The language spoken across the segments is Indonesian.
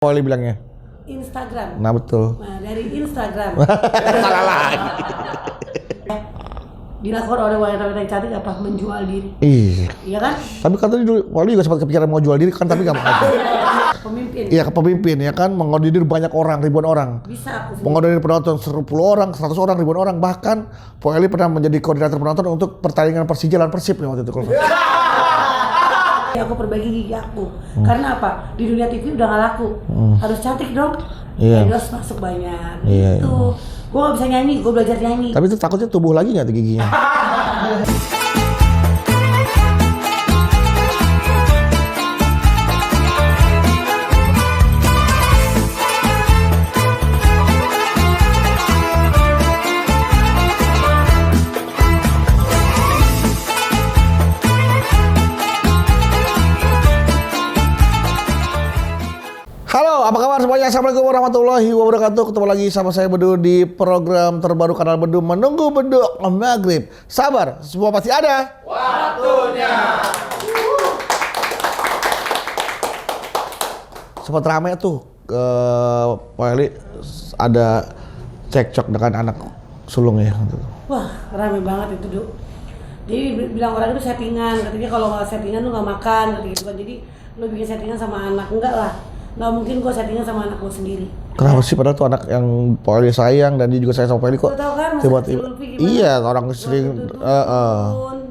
Oli bilangnya Instagram. nah betul. Nah, dari Instagram Salah lagi. dilakukan oleh wanita-wanita yang cantik apa? Menjual diri. Iya kan? Tapi katanya dulu Oli juga sempat kepikiran mau jual diri kan, tapi nggak mau. Pemimpin. Iya, ke pemimpin ya kan, mengodir banyak orang, ribuan orang. Bisa aku sendiri. Mengodir penonton 10 orang, 100 orang, ribuan orang. Bahkan Po Eli pernah menjadi koordinator penonton untuk pertandingan Persija lawan Persib ya waktu itu. Aku perbaiki gigi aku. Karena apa? Di dunia TV udah gak laku. Harus cantik dong. Iya. Endorse masuk banyak. Iya, Gitu. Gue gak bisa nyanyi, gue belajar nyanyi. Tapi itu takutnya tumbuh lagi nggak tuh giginya? Halo, apa kabar semuanya? Assalamualaikum warahmatullahi wabarakatuh. Ketemu lagi sama saya Bedu di program terbaru kanal Bedu, Menunggu Beduk Maghrib. Sabar, semua pasti ada waktunya. Sempat rame tuh Po Eli ada cekcok dengan anak sulungnya. Wah, rame banget itu, Duk. Jadi bilang orang itu settingan, katanya kalau nggak settingan lu nggak makan, gitu kan. Jadi lu bikin settingan sama anak, enggak lah. Nggak mungkin gua settingan sama anak gua sendiri. Kenapa sih, padahal tuh anak yang Po Eli sayang dan dia juga sayang sama Po Eli kok? Lu tahu kan, Tiba-tiba iya, orang sering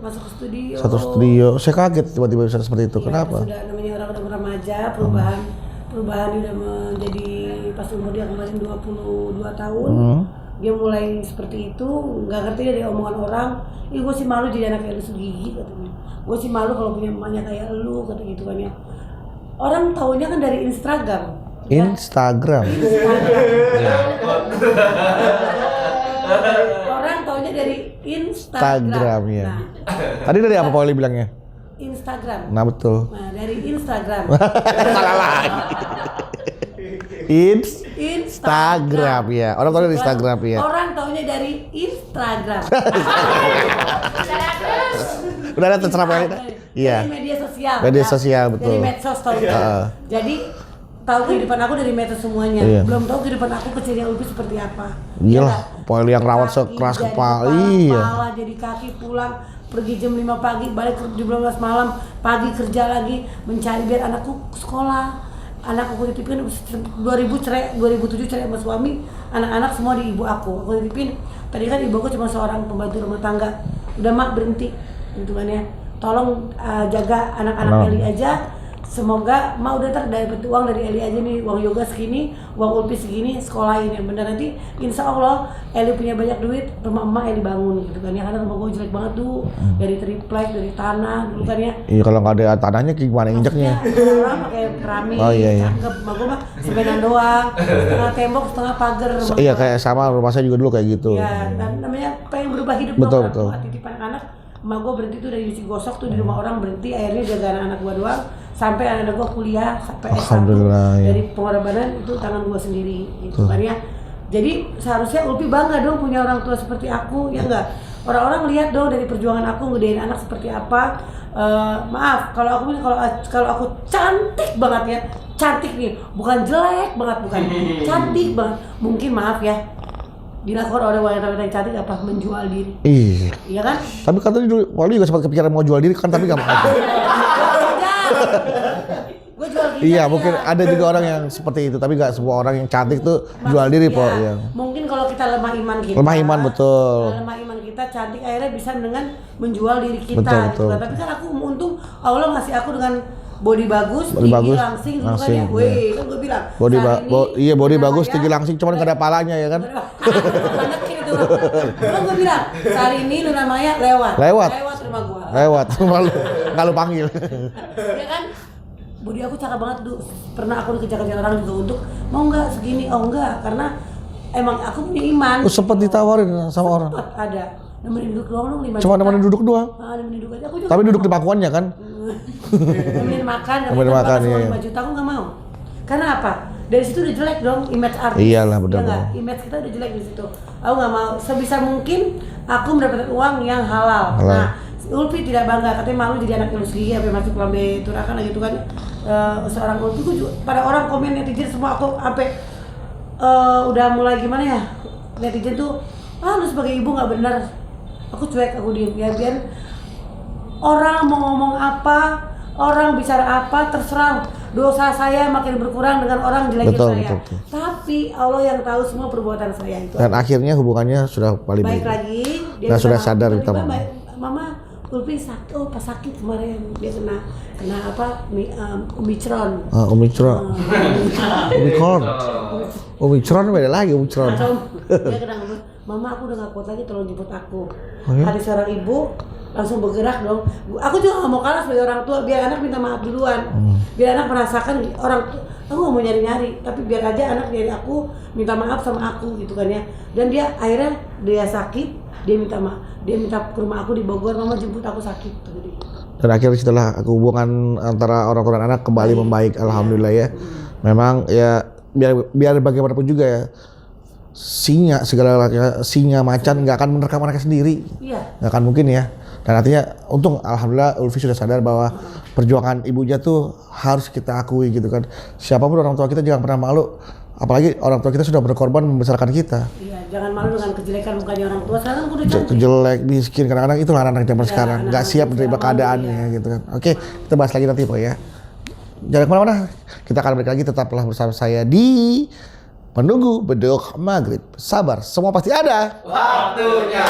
masuk ke studio. satu studio. Saya kaget tiba-tiba bisa seperti itu. Ya, Kenapa? sudah namanya orang udah remaja, perubahan udah menjadi pas umur dia kemarin 22 tahun. Dia mulai seperti itu, nggak ngerti dari omongan orang. Ih, gue sih malu jadi anak kayak lu segigi katanya. Gue sih malu kalau punya emaknya kayak lu, kata gitu kan ya. Orang taunya kan dari Instagram. Instagram. Orang taunya dari Instagram. Ya. Nah, Tadi dari apa Po Eli bilangnya? Instagram. Nah betul. Nah, dari Instagram. Salah lagi. Instagram ya. Orang tahu dari Instagram ya. Orang taunya dari Instagram. Udah ada terserah Po Eli. Iya. Dari media sosial. Media ya. sosial, betul. Dari medsos tau ya. Jadi tahu kehidupan aku dari medsos semuanya. Iya. Belum tahu kehidupan aku kecilnya Ulfi seperti apa. Iyalah, Po Eli yang rawat sekeras kepala. Iya. Jadi kaki pulang pergi jam 5 pagi, balik jam 12 malam, pagi kerja lagi mencari biar anakku sekolah. Anak aku dititipin 2007 cerai sama suami, anak-anak semua di ibu aku titipin. Tadi kan ibu aku cuma seorang pembantu rumah tangga. Udah mak berhenti, gitu kan ya. Tolong jaga anak-anak Eli aja. Semoga mak udah dapat uang dari Eli aja nih, uang yoga segini, uang Ulfi segini, sekolahin yang bener nanti. Insya Allah Eli punya banyak duit, rumah emak Eli bangun, gitu kan ya. Karena rumah gue jelek banget tuh, dari triplek, dari tanah, dulu kan ya. Iya, kalau nggak ada tanahnya gimana injaknya? Orang pakai keramik, cakep, bagus mah sebenarnya doang, setengah tembok, setengah pagar. Iya, kayak sama rumah saya juga dulu kayak gitu. Ya, namanya pengen berubah hidup. Betul, dong, betul. Titipan anak, emak gue berhenti tuh dari cuci gosok tuh di rumah orang berhenti, akhirnya jaga anak-anak gue doang, sampai anak gue kuliah sampai S1 Alhamdulillah, ya. dari pengorbanan itu tangan gue sendiri, gitu kan ya. Jadi seharusnya Ulfi bangga dong punya orang tua seperti aku, ya enggak? Orang-orang lihat dong dari perjuangan aku ngedein anak seperti apa. Maaf kalau aku cantik banget ya, cantik nih, bukan jelek banget, bukan cantik banget. Mungkin maaf ya, dilakukan oleh wanita-wanita yang cantik apa? Menjual diri. Iya kan? Tapi katanya dulu Po Eli juga sempat kepikiran mau jual diri kan, tapi nggak mau. Gue jual diri. Iya, mungkin ada juga orang yang seperti itu, tapi nggak semua orang yang cantik tuh jual diri Po. Iya. Mungkin kalau kita lemah iman kita. Lemah iman, betul. Lemah iman kita cantik akhirnya bisa dengan menjual diri kita. Betul, gitu betul. kan. Tapi kan aku untung Allah ngasih aku dengan body bagus, Body tinggi bagus, langsing, gitu kan langsing, ya. Weh, kan gue bilang. Iya, body bagus, tinggi langsing, cuman nggak ada palanya ya kan? Anak itu. Kan gue bilang, hari ini Luna Maya lewat rumah gua. Lewat, nggak lu panggil. Ya kan? Body aku cakep banget tuh. Pernah aku dikejar-kejar orang juga untuk mau nggak segini? Oh enggak, karena emang aku punya iman. Sempat ditawarin sama orang. Sempat ada. Nemenin duduk doang dong 5 juta. Cuma nemenin duduk doang. Nemenin duduk aja. Aku juga Tapi duduk di pangkuannya kan? nemenin makan, Nemenin makan, iya. 5 juta aku nggak mau. Karena apa? Dari situ udah jelek dong image artis. Iyalah, benar. Ya image kita udah jelek di situ. Aku nggak mau. Sebisa mungkin aku mendapatkan uang yang halal. Nah, Ulfi tidak bangga, katanya malu jadi anak ilmu segigi, sampai masuk lambe turakan gitu kan. seorang Ulfi, pada orang komen netizen semua aku sampai udah mulai gimana ya, netizen tuh lu sebagai ibu nggak benar. Aku cuek, aku diem ya, biar orang mau ngomong apa, orang bicara apa, terserah. Dosa saya makin berkurang dengan orang jelekin saya. Betul. Tapi Allah yang tahu semua perbuatan saya itu. Dan akhirnya hubungannya sudah paling baik baik. lagi. Nah, sudah sadar kita, Mama Ulfi sakit, pas sakit kemarin dia kena apa? Omicron. Omicron beda lagi Omicron. Dia kena Mama, aku udah gak kuat lagi, tolong jemput aku. ya? Hari seorang ibu langsung bergerak dong. Aku juga gak mau kalah sebagai orang tua, biar anak minta maaf duluan. Biar anak merasakan orang tua, aku gak mau nyari-nyari, tapi biar aja anak nyari aku, minta maaf sama aku gitu kan ya. Dan dia akhirnya dia sakit, dia minta maaf, dia minta ke rumah aku di Bogor, Mama jemput aku sakit. Dan akhirnya setelah hubungan antara orang tua dan anak kembali membaik, alhamdulillah ya. Memang ya biar bagaimanapun juga ya, singa macan nggak akan menerkam anaknya sendiri, nggak akan mungkin ya. Dan artinya untung alhamdulillah Ulfi sudah sadar bahwa perjuangan ibunya tuh harus kita akui gitu kan. Siapapun orang tua kita jangan pernah malu, apalagi orang tua kita sudah berkorban membesarkan kita. Iya, jangan malu dengan kejelekan mukanya orang tua. Sekarang udah cantik, jelek, miskin, kadang-kadang itu anak-anak zaman sekarang nggak siap menerima keadaannya gitu kan. Oke, kita bahas lagi nanti Pak ya. Jangan kemana-mana, kita akan balik lagi, tetaplah bersama saya di Menunggu Beduk Maghrib. Sabar, semua pasti ada waktunya.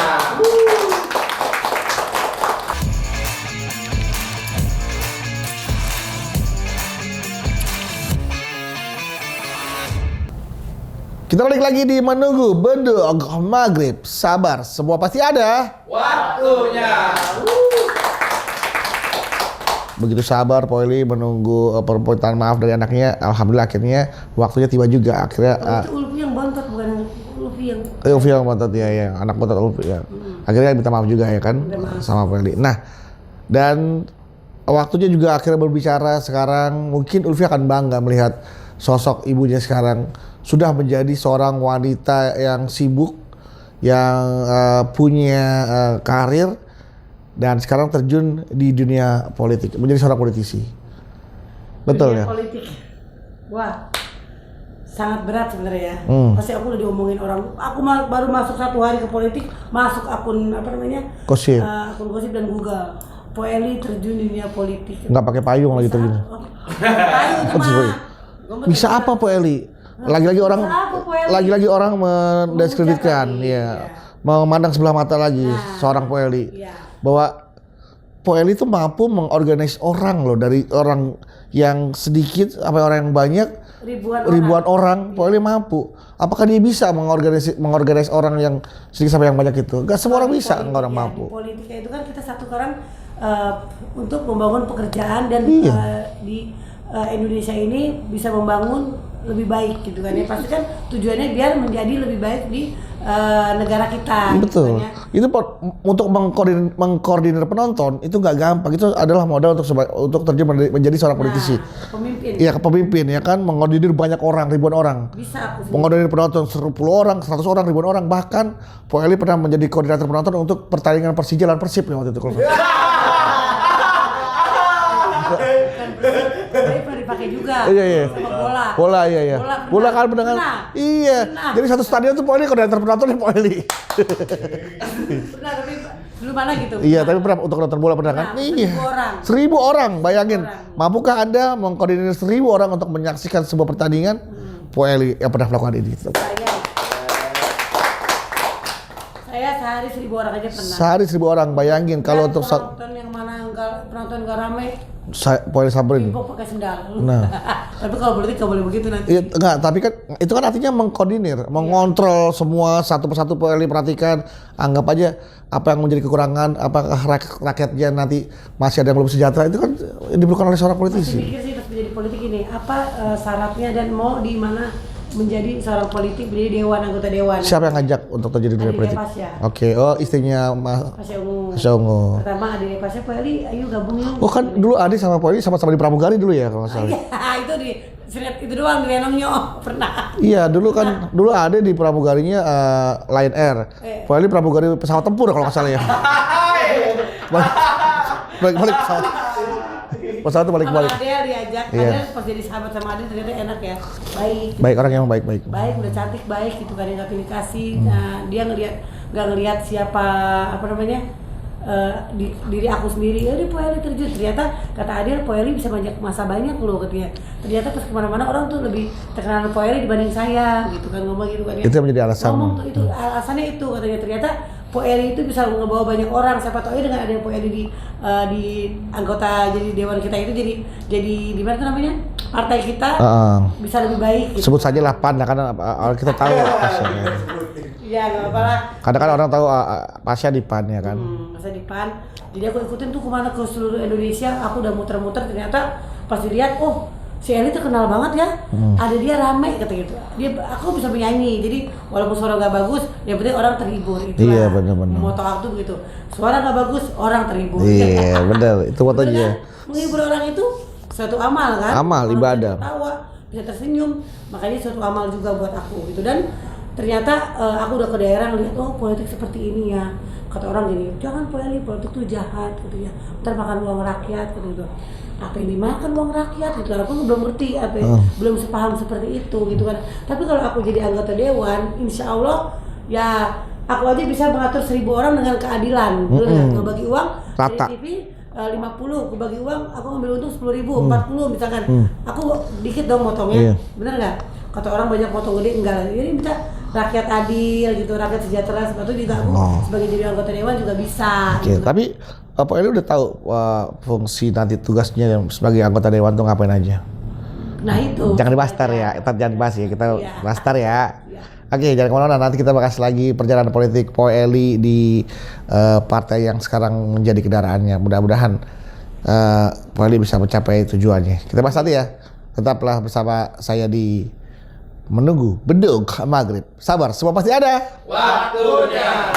Kita balik lagi di Menunggu Beduk Maghrib. Sabar, semua pasti ada waktunya. Begitu sabar Poeli menunggu permintaan maaf dari anaknya, alhamdulillah akhirnya waktunya tiba juga. Akhirnya itu Ulfi yang bontot, bukan Ulfi yang Ulfi yang bontot ya, anak bontot Ulfi ya. Akhirnya minta maaf juga ya kan sama Poeli. Nah, dan waktunya juga akhirnya berbicara sekarang. Mungkin Ulfi akan bangga melihat sosok ibunya sekarang sudah menjadi seorang wanita yang sibuk, yang punya karir, dan sekarang terjun di dunia politik, menjadi seorang politisi. Betul dunia ya? politik. Wah, sangat berat sebenarnya ya. Pasti aku udah diomongin orang. Aku baru masuk 1 hari ke politik, masuk akun apa namanya? Gosip. Akun gosip dan Google. Poeli terjun di dunia politik. Nggak pakai payung lagi terjun. Bisa apa Poeli? Lagi-lagi orang mendiskreditkan, ya. Memandang sebelah mata lagi seorang Poeli. Bahwa Poeli itu mampu mengorganisasi orang loh, dari orang yang sedikit sampai orang yang banyak, ribuan orang. Poeli mampu. Apakah dia bisa mengorganisasi orang yang sedikit sampai yang banyak itu? Gak semua orang bisa, nggak orang mampu. Politiknya itu kan kita satu orang untuk membangun pekerjaan dan di Indonesia ini bisa membangun lebih baik gitu kan ya. Pasti kan tujuannya biar menjadi lebih baik di negara kita. Betul. Gitu kan ya. Itu untuk mengkoordinir penonton itu nggak gampang. Itu adalah modal untuk terjun menjadi seorang politisi. Pemimpin. Iya, pemimpin ya kan, mengkoordinir banyak orang, ribuan orang. Bisa. Mengkoordinir penonton 10 orang, 100 orang, ribuan orang. Bahkan Poeli pernah menjadi koordinator penonton untuk pertandingan Persija lawan Persib ya waktu itu. Pernah dipakai juga. Iya. Sama bola. Bola kan pendengar. Iya. Jadi satu stadion tuh Poeli koordinator penontonnya Poeli. Pernah, tapi belum mana gitu. Iya, tapi pernah untuk nonton bola pernah kan? Iya. 1.000 orang. Bayangin. Mampukah Anda mengkoordinir 1.000 orang untuk menyaksikan sebuah pertandingan? Poeli yang pernah melakukan ini. Saya sehari 1.000 orang aja pernah. Sehari 1.000 orang, bayangin kalau untuk penonton yang mana penonton gak rame, Poeli samperin. Kok pakai sendal. Nah. Tapi kalau politik gak boleh begitu nanti. Iya, enggak, tapi kan itu kan artinya mengkoordinir, mengontrol semua satu persatu. Poeli perhatikan, anggap aja apa yang menjadi kekurangan, apakah rakyatnya nanti masih ada yang belum sejahtera, itu kan diperlukan oleh seorang politisi. Masih pikir sih terus menjadi politik ini, apa syaratnya dan mau di mana menjadi seorang politik, menjadi anggota dewan. Siapa yang ngajak untuk terjadi di politik? Oke, istrinya Pasya Ungu. Pertama adik Pasya, Poeli, ayo gabung yuk. Oh kan dulu Adi sama Poeli sama-sama di Pramugari dulu ya kalau nggak salah. Iya, itu doang di Lenongnya pernah. Iya, dulu Adi di Pramugarinya Lion Air. Poeli Pramugari pesawat tempur kalau nggak salah ya. Balik pesawat. Pesawat itu balik. Ada diajak Iya. Kadang pas jadi sahabat sama Adil ternyata enak ya, baik. Baik, orang yang baik-baik. Baik, udah cantik, baik gitu kan, nggak pilih kasih. Nah, dia nggak ngelihat siapa apa namanya diri aku sendiri. Ya dia Poeli terjun. Ternyata kata Adil, Poeli bisa banyak masa banyak loh katanya. Ternyata pas kemana-mana orang tuh lebih terkenal Poeli dibanding saya gitu kan, ngomong gitu kan ya. Itu yang menjadi alasan. Ngomong tuh itu alasannya itu katanya, ternyata Poeli itu bisa ngebawa banyak orang. Siapa tahu dengan ada Poeli di anggota jadi dewan kita itu jadi di mana tuh namanya? Partai kita bisa lebih baik gitu. Sebut saja lah PAN, karena kita tahu Pasha. Iya, nggak apa-apa lah. Kadang kan orang tahu Pasha di PAN ya kan. Masa di PAN. Jadi aku ikutin tuh kemana ke seluruh Indonesia. Aku udah muter-muter, ternyata pas dilihat, oh si Eli terkenal banget ya. Ada dia rame kata gitu. Aku bisa menyanyi. Jadi walaupun suara nggak bagus, yang penting orang terhibur. Itulah. Iya, benar-benar. Moto aku begitu. Suara nggak bagus, orang terhibur. Iya, benar. Itu motonya. Bener kan? Menghibur orang itu suatu amal kan. Amal, orang ibadah. bisa tertawa, bisa tersenyum. Makanya suatu amal juga buat aku gitu. Dan ternyata aku udah ke daerah ngeliat, oh politik seperti ini ya. Kata orang gini, jangan politik tuh jahat gitu ya. Ntar makan uang rakyat gitu. Apa yang dimakan uang rakyat gitu. Aku belum ngerti apa belum sepaham seperti itu gitu kan. Tapi kalau aku jadi anggota dewan, insya Allah ya aku aja bisa mengatur 1.000 orang dengan keadilan. Ngebagi uang Rata. dari TV 50, aku bagi uang, aku ngambil untung 10.000, 40 misalkan. Aku dikit dong motongnya, bener nggak? Kata orang banyak potong gede, enggak. Jadi bisa rakyat adil gitu, rakyat sejahtera, seperti itu juga aku sebagai jadi anggota dewan juga bisa. Oke, Gitu. tapi Pak Eli udah tahu fungsi nanti tugasnya sebagai anggota dewan tuh ngapain aja? Nah itu. Jangan dibahas tar ya, jangan dibahas ya, kita bahas tar ya. Iya. Oke, jangan kemana-mana, nanti kita bahas lagi perjalanan politik Poeli di partai yang sekarang menjadi kendaraannya. Mudah-mudahan Poeli bisa mencapai tujuannya. Kita bahas nanti ya. Tetaplah bersama saya di Menunggu Bedug Maghrib. Sabar, semua pasti ada Waktunya.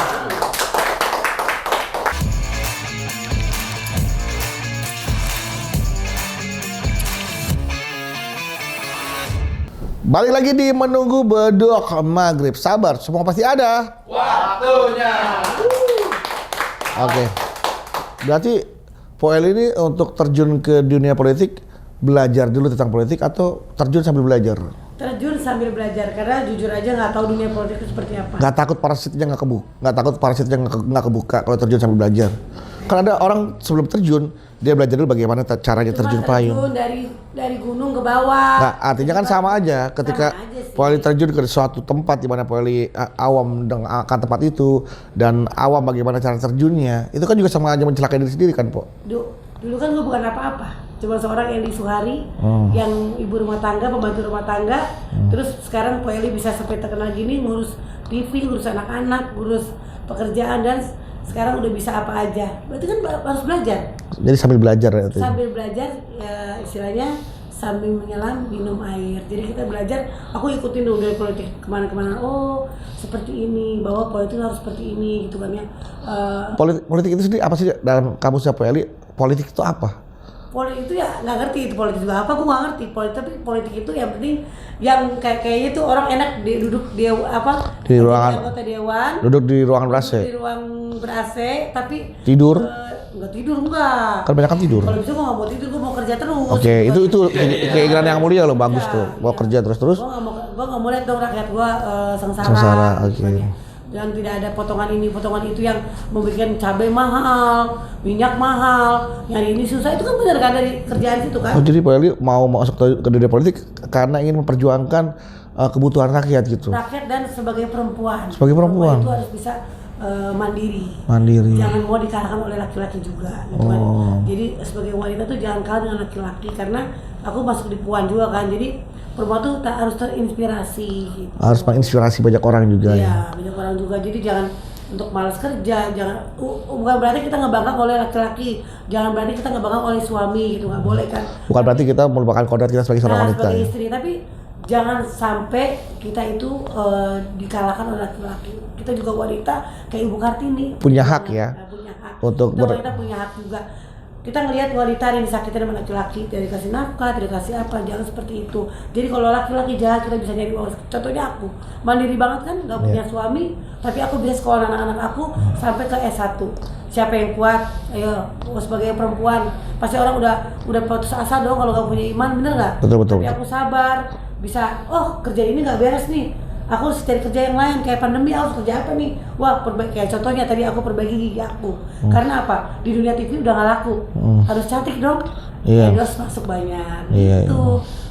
Balik lagi di Menunggu Bedug Maghrib. Sabar, semua pasti ada Waktunya. Oke. Berarti Poeli ini untuk terjun ke dunia politik belajar dulu tentang politik atau terjun sambil belajar? Terjun sambil belajar, karena jujur aja nggak tahu dunia politik itu seperti apa. Nggak takut parasitnya nggak kebuka kalau terjun sambil belajar? Kan ada orang sebelum terjun dia belajar dulu bagaimana caranya terjun payung. Dari gunung ke bawah. Nah, artinya kan sama aja ketika Poeli terjun ke suatu tempat di mana Poeli awam dengan akan tempat itu dan awam bagaimana cara terjunnya, itu kan juga sama aja mencelakai diri sendiri kan, Po? Dulu kan gue bukan apa-apa, cuma seorang Eli Suhari yang ibu rumah tangga, pembantu rumah tangga. Terus sekarang Poeli bisa sampai terkenal gini, ngurus TV, ngurus anak-anak, ngurus pekerjaan, dan sekarang udah bisa apa aja. Berarti kan harus belajar. Jadi sambil belajar ya? Sambil belajar, ya istilahnya sambil menyelam minum air. Jadi kita belajar, aku ikutin dulu dari politik kemana-kemana. Oh seperti ini, bahwa politik harus seperti ini gitu kan ya. Politik itu sendiri apa sih dalam kamusnya Poeli? Politik itu apa? Politik itu ya nggak ngerti itu politik juga apa, gue nggak ngerti politik. Tapi politik itu yang penting yang kayaknya tuh orang enak duduk di ruangan anggota dewan, duduk di ruangan ber-AC, di ruang ber-AC, tapi tidur nggak tidur, enggak. kan banyak kan tidur. Kalau bisa gue nggak mau tidur, gue mau kerja terus. Oke, itu keinginan yang mulia loh, bagus tuh, mau kerja terus. Gue nggak mau lihat dong rakyat gue sengsara. Oke. Dan tidak ada potongan ini, potongan itu yang membuat cabai mahal, minyak mahal, nyari ini susah. Itu kan benar kan dari kerjaan situ kan? Oh, jadi Poeli mau masuk ke dunia politik karena ingin memperjuangkan kebutuhan rakyat gitu. Rakyat dan sebagai perempuan. Sebagai perempuan itu harus bisa mandiri. Jangan mau dikalahkan oleh laki-laki juga. Gitu kan? Jadi sebagai wanita tuh jangan kalah dengan laki-laki, karena aku masuk di Puan juga kan. Jadi perempuan tuh harus terinspirasi. Gitu. Harus menginspirasi banyak orang juga ya. Banyak orang juga. Jadi jangan untuk malas kerja, jangan bukan berarti kita ngebangkang oleh laki-laki, jangan berarti kita ngebangkang oleh suami gitu, nggak boleh kan. Bukan berarti kita melupakan kodrat kita sebagai seorang wanita. Sebagai istri, tapi jangan sampai kita itu dikalahkan oleh laki-laki. Kita juga wanita kayak Ibu Kartini punya hak ya. Punya hak. Untuk kita wanita punya hak juga. kita ngelihat wanita yang disakitin sama laki-laki, tidak dikasih nafkah, tidak dikasih apa, jangan seperti itu. Jadi kalau laki-laki jahat kita bisa nyari uang. Contohnya aku, mandiri banget kan, nggak punya suami, tapi aku bisa sekolah anak-anak aku sampai ke S1. Siapa yang kuat? Ayo, sebagai perempuan pasti orang udah putus asa dong kalau nggak punya iman, bener nggak? Betul. Tapi aku sabar, bisa. Oh kerja ini nggak beres nih. Aku harus cari kerja yang lain, kayak pandemi aku harus kerja apa nih? Wah, kayak contohnya tadi aku perbaiki gigi aku. Karena apa? Di dunia TV udah gak laku. Harus cantik dong. Iya. Endorse masuk banyak. Iya, Gitu.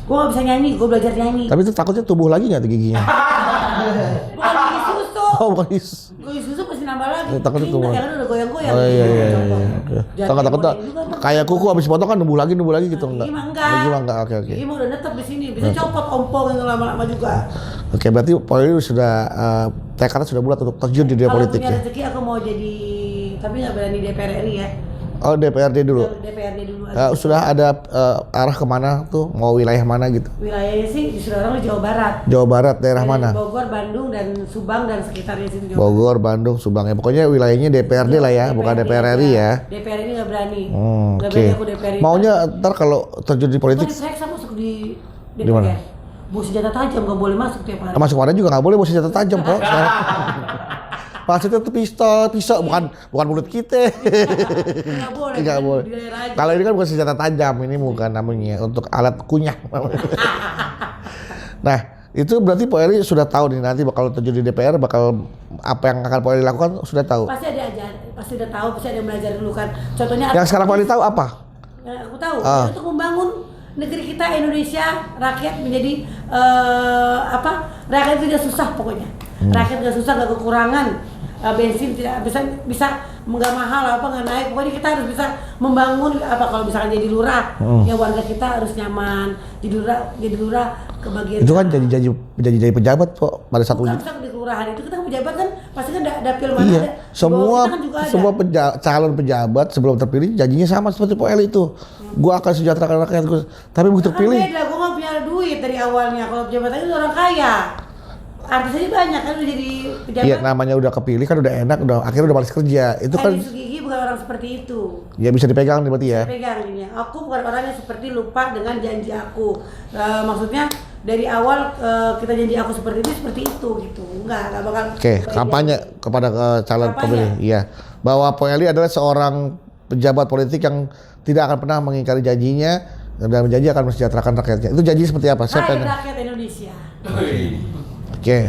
Gue gak bisa nyanyi, gue belajar nyanyi. Tapi itu takutnya tumbuh lagi nggak tuh giginya? Bukan gigi susu. Oh bukan Gigi susu pasti nambah lagi. Takutnya Ini tumbuh. ya kan udah goyang-goyang. Oh iya. Jangan Takut juga, Bang. kayak kuku habis potong kan numbuh lagi gitu enggak? Gigi mah enggak. Gigi mah enggak. Oke. Gigi mah udah netep di sini. Bisa copot ompong yang lama-lama juga. Oke, berarti Polri sudah tekadnya sudah bulat untuk terjun di dunia Kalau politik punya ya. rezeki aku mau jadi, tapi nggak berani DPR RI ya. Oh, DPRD dulu. DPRD dulu aja. Sudah ada arah kemana tuh? Mau wilayah mana gitu? Wilayahnya sih di orang di Jawa Barat. Jawa Barat, daerah Dari mana? Bogor, Bandung, dan Subang dan sekitarnya situ Jawa Bogor, Bandung, Subang ya. Pokoknya wilayahnya DPRD lah ya, bukan DPR RI ya. DPR ini nggak berani. Oke. Nggak berani aku DPR ini. Maunya ntar kalau terjun di politik Politik saya masuk di DPR. Di mana? Bawa senjata tajam nggak boleh masuk tiap hari. masuk mana juga nggak boleh bawa senjata tajam kok sekarang. Maksudnya tuh pisau, bukan mulut kita. Nggak boleh. Nggak kan, boleh. di daerah aja. Kalau ini kan bukan senjata tajam, ini bukan namanya untuk alat kunyah. Nah, itu berarti Pak Eli sudah tahu nih nanti bakal terjun di DPR, bakal apa yang akan Pak Eli lakukan sudah tahu. Pasti ada aja, pasti udah tahu, pasti ada yang belajar dulu kan. Contohnya Yang sekarang Pak Eli tahu apa? yang aku tahu Ah. untuk membangun negeri kita Indonesia, rakyat menjadi rakyat tidak susah pokoknya. Rakyat nggak susah, nggak kekurangan. Bensin tidak bisa nggak mahal nggak naik, pokoknya kita harus bisa membangun kalau misalkan jadi lurah ya warga kita harus nyaman, jadi lurah kebagian Itu kan jadi pejabat kok pada satu. bukan misalkan di kelurahan itu kita pejabat kan pasti kan dapil mana Iya, ada semua kita kan juga ada. semua calon pejabat sebelum terpilih janjinya sama seperti Pak Eli itu. Gua akan sejahterakan rakyat gua. Tapi begitu Kan terpilih, beda, gue nggak punya duit dari awalnya. Kalau pejabat aja orang kaya, artis aja banyak kan udah jadi pejabat. iya namanya udah kepilih kan udah enak, akhirnya udah malas kerja. Itu kan Gigi bukan orang seperti itu. ya bisa dipegang berarti ya. Pegang ini. Aku bukan orang yang seperti lupa dengan janji aku. Maksudnya dari awal kita janji aku seperti itu gitu. Enggak bakal. Oke, kampanye kepada calon Kampanye. pemilih. Iya. Bahwa Pak Eli adalah seorang pejabat politik yang tidak akan pernah mengingkari janjinya dan berjanji akan mensejahterakan rakyatnya. Itu janji seperti apa? Siapa Hai yang? rakyat Indonesia. Oke.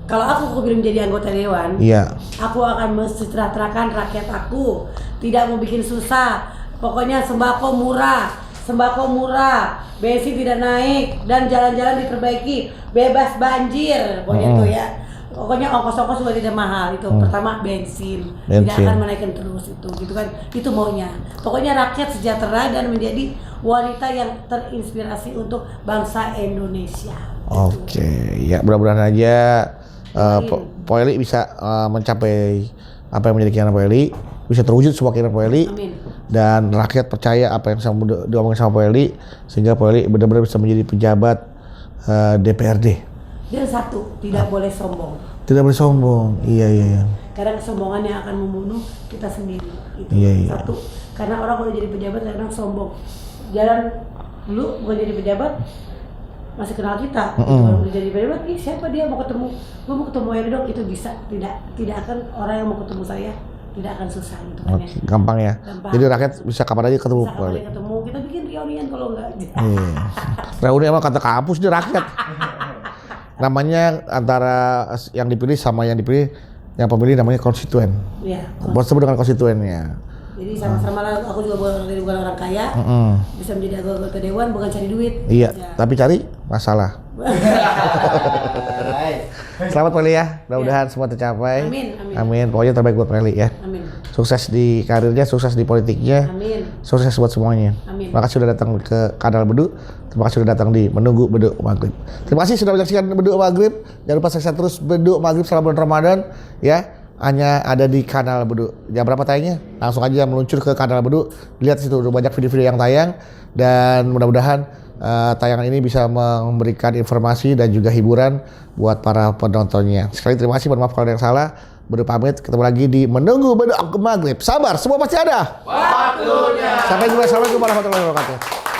Kalau aku kepilih menjadi anggota dewan, Iya. aku akan mensejahterakan rakyat aku, tidak mau bikin susah. Pokoknya sembako murah, bensin tidak naik, dan jalan-jalan diperbaiki, bebas banjir. Pokoknya itu ya. Pokoknya ongkos-ongkos juga tidak mahal itu. Pertama bensin, tidak akan menaikkan terus itu, gitu kan? Itu maunya. Pokoknya rakyat sejahtera dan menjadi wanita yang terinspirasi untuk bangsa Indonesia. Oke, ya mudah-mudahan aja Pak Eli bisa mencapai apa yang menjadi keinginan Pak Eli, bisa terwujud semua keinginan Pak Eli. Amin. Dan rakyat percaya apa yang diomongin sama Pak Eli, sehingga Pak Eli benar-benar bisa menjadi pejabat DPRD. Dan satu, tidak boleh sombong. Tidak boleh sombong. Iya. Karena kesombongan yang akan membunuh kita sendiri. Itu Iya. satu. Karena orang kalau jadi pejabat kadang sombong. Jalan dulu bukan jadi pejabat masih kenal kita. Kalau udah jadi pejabat, siapa dia mau ketemu? Gue mau ketemu Eli dong, itu bisa. Tidak akan orang yang mau ketemu saya tidak akan susah gitu kan ya. Oke, gampang ya. Gampang. Jadi rakyat bisa kapan aja ketemu Bisa Pak Eli. kali ketemu, kita bikin reunian kalau enggak. Iya. Reuni emang kata kampus di rakyat. Namanya antara yang dipilih sama yang dipilih, yang pemilih namanya konstituen. Iya. Disebut dengan konstituennya. Jadi sama-sama lah, aku juga bukan orang kaya, bisa menjadi anggota dewan bukan cari duit. Iya, Ya. tapi cari masalah. Selamat Pak Eli ya, mudah-mudahan semua tercapai. Amin. Pokoknya terbaik buat Pak Eli ya. Amin. Sukses di karirnya, sukses di politiknya, Amin. sukses buat semuanya. Amin. Terima kasih sudah datang ke kanal Bedu. Terima kasih sudah datang di Menunggu Beduk Maghrib. Terima kasih sudah menyaksikan Beduk Maghrib. Jangan lupa saksikan terus Beduk Maghrib selama bulan Ramadan ya. Hanya ada di kanal Bedu. Jam berapa tayangnya? Langsung aja meluncur ke kanal Bedu. Lihat situ udah banyak video-video yang tayang dan mudah-mudahan tayangan ini bisa memberikan informasi dan juga hiburan buat para penontonnya. Sekali terima kasih, mohon maaf kalau ada yang salah. Bedu pamit, ketemu lagi di Menunggu Bedu Maghrib. Sabar, semua pasti ada. Waktunya. Sampai jumpa, assalamualaikum warahmatullahi wabarakatuh.